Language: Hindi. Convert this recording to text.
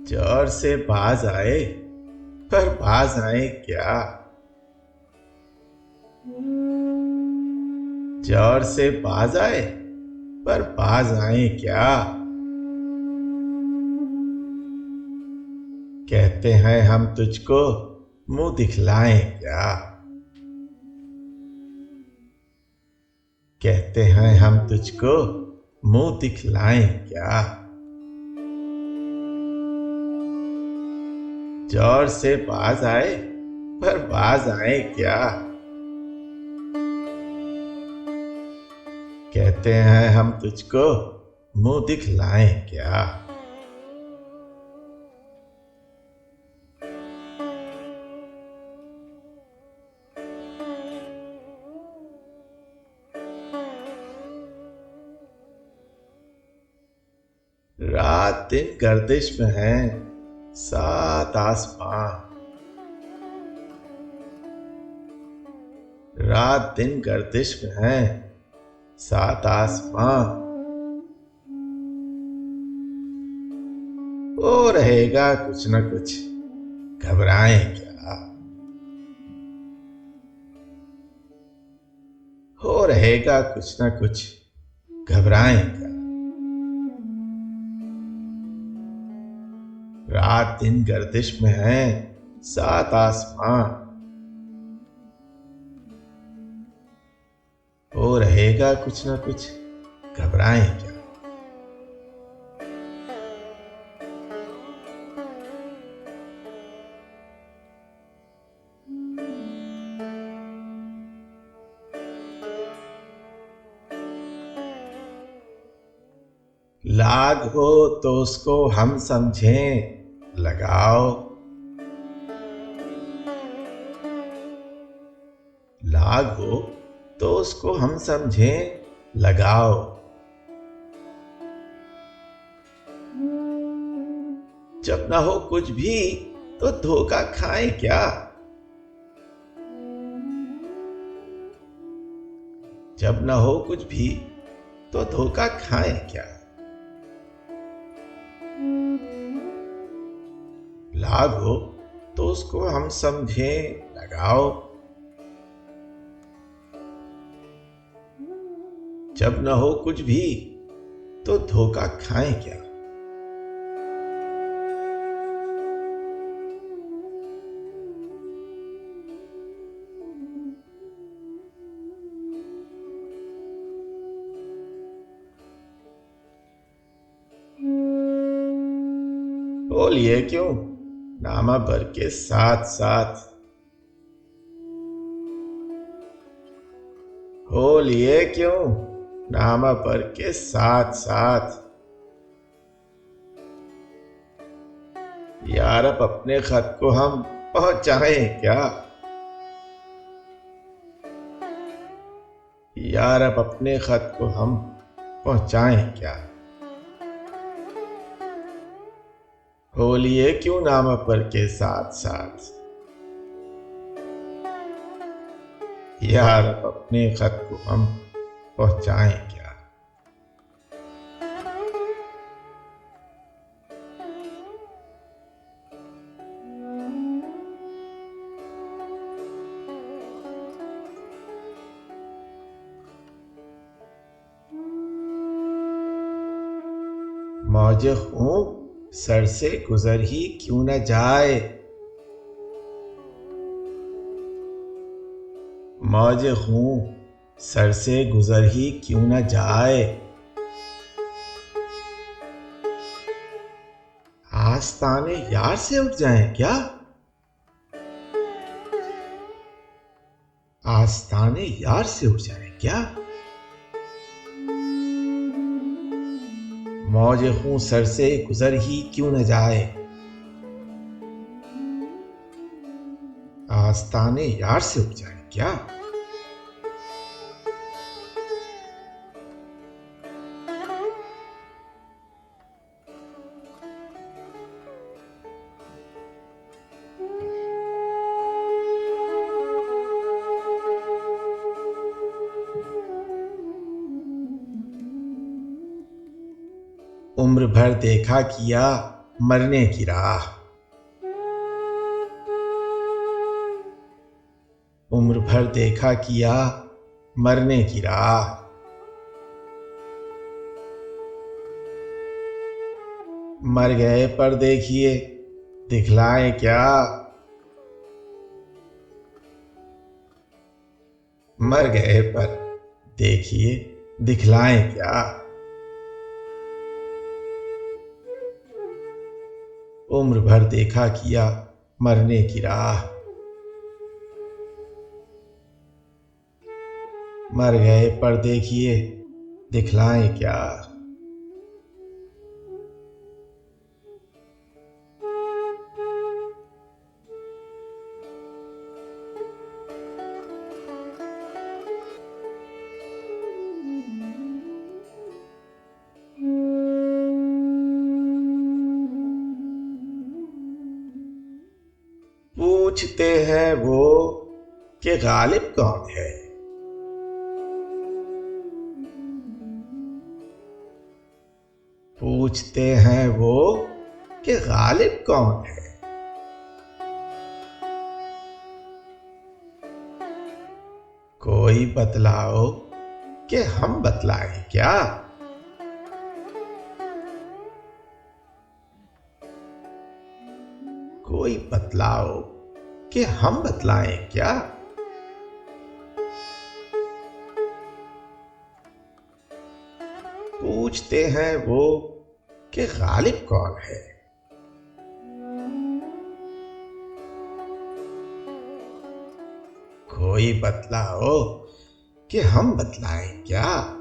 जोर से बाज आए पर बाज आए क्या। जोर से बाज आए पर बाज आए क्या। कहते हैं हम तुझको मुंह दिखलाएं क्या। कहते हैं हम तुझको मुंह दिखलाएं क्या। जोर से बाज आए पर बाज आए क्या। कहते हैं हम तुझको मुंह दिखलाएं क्या। रात दिन गर्दिश में है सात आसमां। रात दिन गर्दिश में है सात आसमां। वो रहेगा कुछ न कुछ, घबराएं क्या। हो रहेगा कुछ न कुछ, घबराएं क्या। रात दिन गर्दिश में है सात आसमां। हो रहेगा कुछ न कुछ, घबराएं क्या। लाग हो तो उसको हम समझें, लगाओ। लाग हो तो उसको हम समझें, लगाओ। जब ना हो कुछ भी तो धोखा खाएं क्या। जब ना हो कुछ भी तो धोखा खाएं क्या। लाग हो तो उसको हम समझें, लगाओ। जब न हो कुछ भी तो धोखा खाएं क्या। बोलिए क्यों नामा भर के साथ साथ। बोलिए क्यों नामा भर के साथ साथ। यार अब अपने खत को हम पहुंचाएं क्या। यार अब अपने खत को हम पहुंचाएं क्या। बोलिए क्यों नामा पर के साथ साथ। यार अब अपने खत को हम पहुंचाएं क्या। मौज हूं सर से गुजर ही क्यों न जाए। मौज हूं सर से गुजर ही क्यों न जाए। आस्ताने यार से उठ जाएं क्या। आस्ताने यार से उठ जाएं क्या। मौज हूं सर से गुजर ही क्यों न जाए। आस्ताने यार से उठ जाएं क्या। उम्र भर देखा किया मरने की राह। उम्र भर देखा किया मरने की राह। मर गए पर देखिए दिखलाएं क्या। मर गए पर देखिए दिखलाएं क्या। उम्र भर देखा किया मरने की राह। मर गए पर देखिए दिखलाएं क्या। पूछते हैं वो कि गालिब कौन है। पूछते हैं वो कि गालिब कौन है। कोई बतलाओ कि हम बतलाएं क्या। कोई बतलाओ कि हम बतलाएं क्या। पूछते हैं वो कि गालिब कौन है। कोई बतलाओ कि हम बतलाएं क्या।